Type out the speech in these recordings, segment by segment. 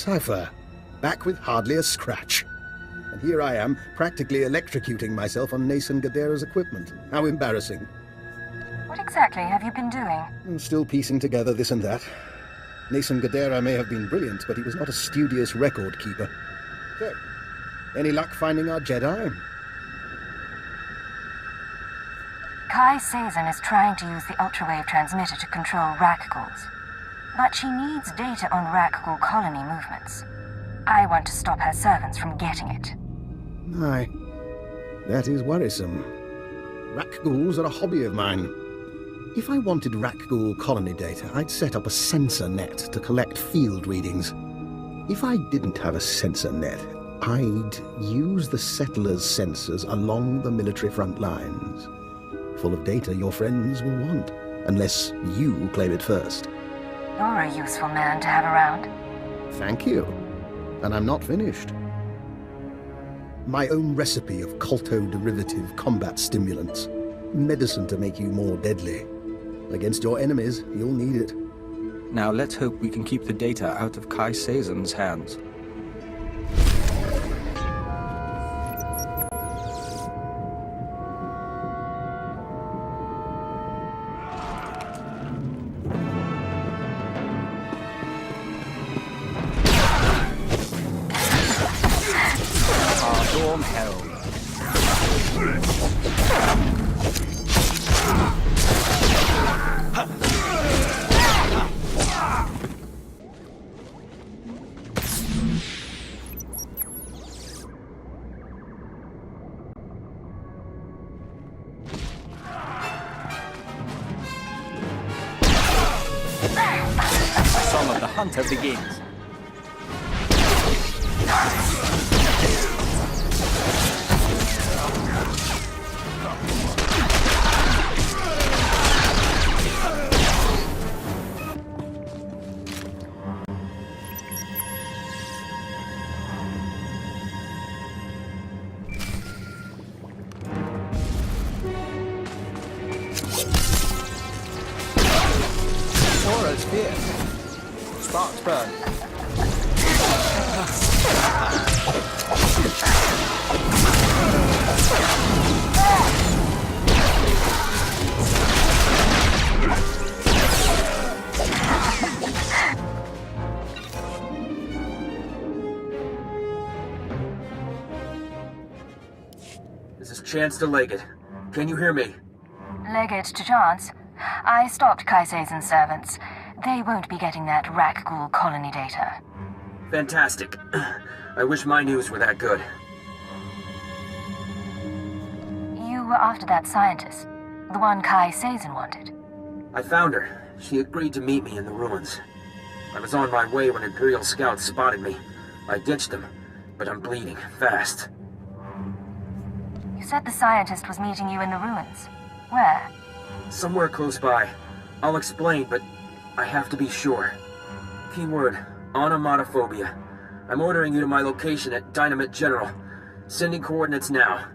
Cypher, back with hardly a scratch. And here I am, practically electrocuting myself on Vesta'Ozin'Nira's equipment. How embarrassing. What exactly have you been doing? I'm still piecing together this and that. Vesta'Ozin'Nira may have been brilliant, but he was not a studious record keeper. So, any luck finding our Jedi? Kai Sazin is trying to use the ultrawave transmitter to control Rakghouls. But she needs data on Rakghoul colony movements. I want to stop her servants from getting it. Aye. That is worrisome. Rakghouls are a hobby of mine. If I wanted Rakghoul colony data, I'd set up a sensor net to collect field readings. If I didn't have a sensor net, I'd use the settlers' sensors along the military front lines. Full of data your friends will want, unless you claim it first. You're a useful man to have around. Thank you. And I'm not finished. My own recipe of colto-derivative combat stimulants. Medicine to make you more deadly. Against your enemies, you'll need it. Now let's hope we can keep the data out of Kai Sazen's hands. Storm hell. Song of the Hunter begins. Aura's fierce. Sparks burn. This is Chance to Leggett. Can you hear me? Leggett to Chance. I stopped Kai Sazen's servants. They won't be getting that Rakghoul colony data. Fantastic. I wish my news were that good. You were after that scientist, the one Kai Sazin wanted. I found her. She agreed to meet me in the ruins. I was on my way when Imperial scouts spotted me. I ditched them, but I'm bleeding fast. You said the scientist was meeting you in the ruins. Where? Somewhere close by. I'll explain, but I have to be sure. Keyword, onomatophobia. I'm ordering you to my location at Dynamite General. Sending coordinates now.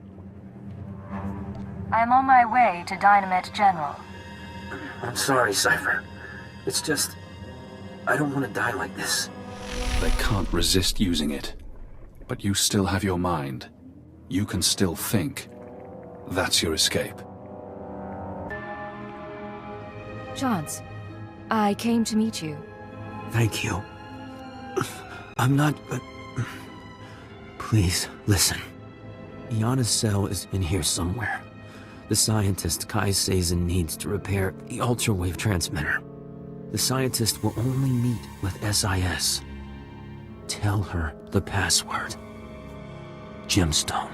I'm on my way to Dynamite General. I'm sorry, Cypher. It's just... I don't want to die like this. They can't resist using it. But you still have your mind. You can still think. That's your escape. Chance, I came to meet you. Thank you. I'm not... Please, listen. Iana's cell is in here somewhere. The scientist Kai Sazin needs to repair the ultrawave transmitter. The scientist will only meet with SIS. Tell her the password. Gemstone.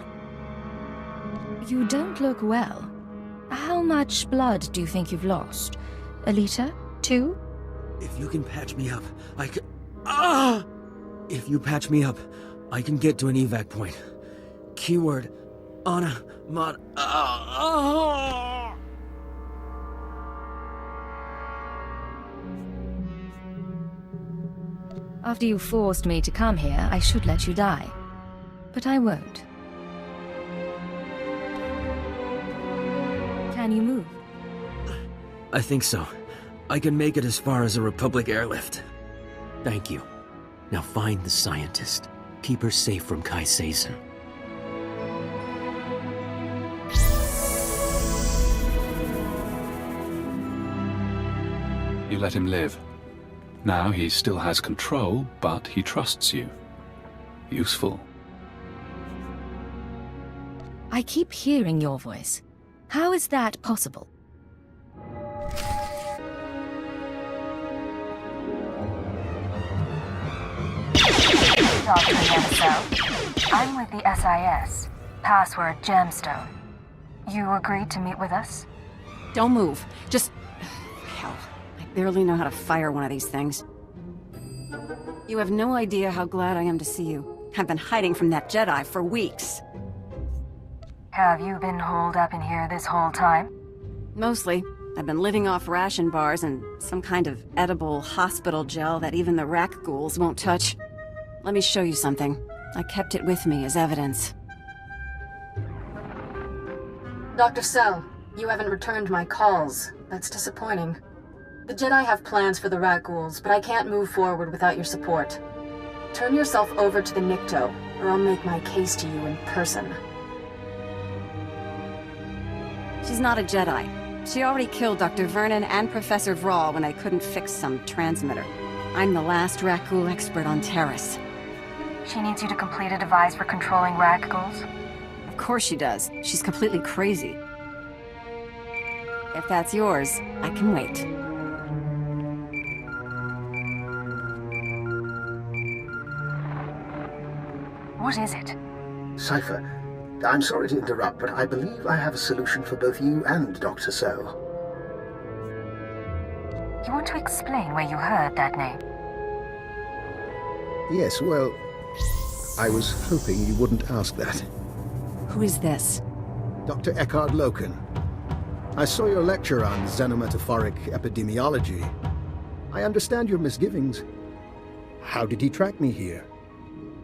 You don't look well. How much blood do you think you've lost? A liter? 2? If you can patch me up, I can... Ah! If you patch me up, I can get to an evac point. Keyword, After you forced me to come here, I should let you die. But I won't. Can you move? I think so. I can make it as far as a Republic airlift. Thank you. Now find the scientist. Keep her safe from Kai Sazin. You let him live. Now he still has control, but he trusts you. Useful. I keep hearing your voice. How is that possible? Dr. Yamaso, I'm with the SIS. Password Gemstone. You agreed to meet with us? Don't move. Just... Hell, I barely know how to fire one of these things. You have no idea how glad I am to see you. I've been hiding from that Jedi for weeks. Have you been holed up in here this whole time? Mostly. I've been living off ration bars and some kind of edible hospital gel that even the rack ghouls won't touch. Let me show you something. I kept it with me as evidence. Dr. Cell, you haven't returned my calls. That's disappointing. The Jedi have plans for the rat ghouls, but I can't move forward without your support. Turn yourself over to the Nikto, or I'll make my case to you in person. She's not a Jedi. She already killed Dr. Vernon and Professor Vrawl when I couldn't fix some transmitter. I'm the last rat ghoul expert on Terrace. She needs you to complete a device for controlling rat ghouls? Of course she does. She's completely crazy. If that's yours, I can wait. What is it? Cypher, I'm sorry to interrupt, but I believe I have a solution for both you and Dr. So. You want to explain where you heard that name? Yes, well, I was hoping you wouldn't ask that. Who is this? Dr. Eckhard Loken. I saw your lecture on xenometaphoric epidemiology. I understand your misgivings. How did he track me here?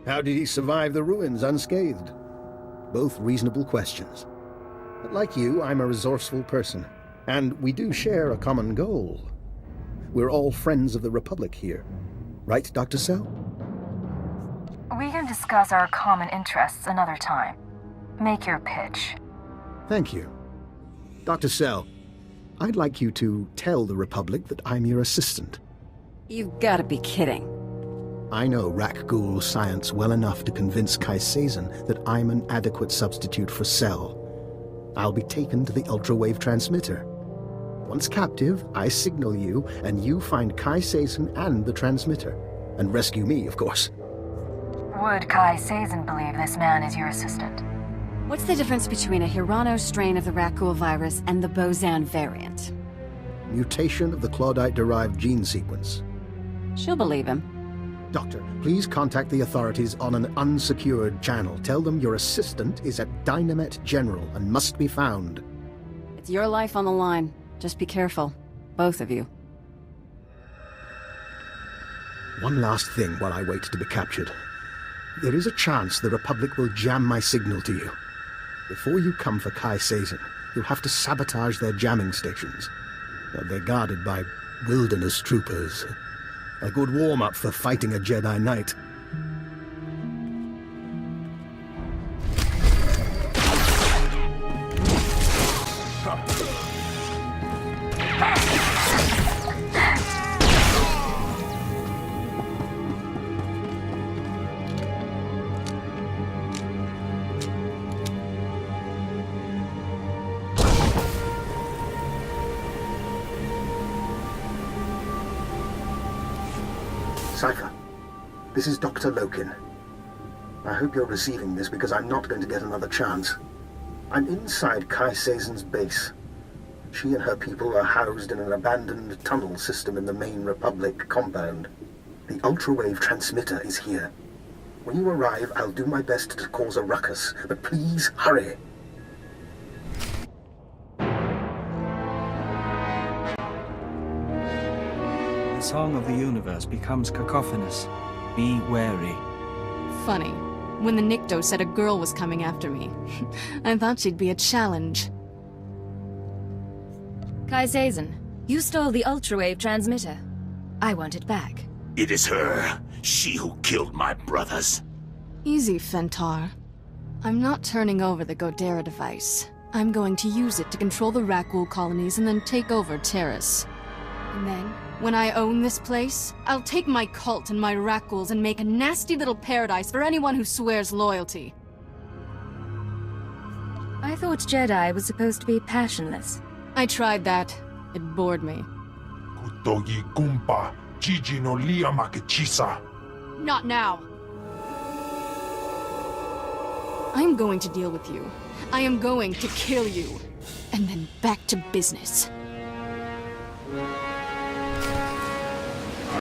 How did he survive the ruins unscathed? Both reasonable questions. But like you, I'm a resourceful person, and we do share a common goal. We're all friends of the Republic here. Right, Dr. Cell? We can discuss our common interests another time. Make your pitch. Thank you. Dr. Cell, I'd like you to tell the Republic that I'm your assistant. You've got to be kidding. I know Rak Ghul science well enough to convince Kai Sazin that I'm an adequate substitute for Cell. I'll be taken to the ultrawave transmitter. Once captive, I signal you, and you find Kai Sazin and the transmitter. And rescue me, of course. Would Kai Sazin believe this man is your assistant? What's the difference between a Hirano strain of the rat ghoul virus and the Bozan variant? Mutation of the Claudite-derived gene sequence. She'll believe him. Doctor, please contact the authorities on an unsecured channel. Tell them your assistant is at Dynamet General and must be found. It's your life on the line. Just be careful. Both of you. One last thing while I wait to be captured. There is a chance the Republic will jam my signal to you. Before you come for Kai Sazin, you'll have to sabotage their jamming stations. They're guarded by wilderness troopers. A good warm-up for fighting a Jedi Knight. Cypher, this is Dr. Loken. I hope you're receiving this because I'm not going to get another chance. I'm inside Kai Sazin's base. She and her people are housed in an abandoned tunnel system in the main Republic compound. The ultrawave transmitter is here. When you arrive, I'll do my best to cause a ruckus, but please hurry. The song of the universe becomes cacophonous. Be wary. Funny. When the Nikto said a girl was coming after me, I thought she'd be a challenge. Kai Sazin, you stole the ultrawave transmitter. I want it back. It is her. She who killed my brothers. Easy, Fentar. I'm not turning over the Godera device. I'm going to use it to control the Rakghoul colonies and then take over Terrace. And then, when I own this place, I'll take my cult and my Rakghouls and make a nasty little paradise for anyone who swears loyalty. I thought Jedi was supposed to be passionless. I tried that. It bored me. Kutogi Gumpa, Gigi no Lia Makachisa. Not now! I'm going to deal with you. I am going to kill you. And then back to business.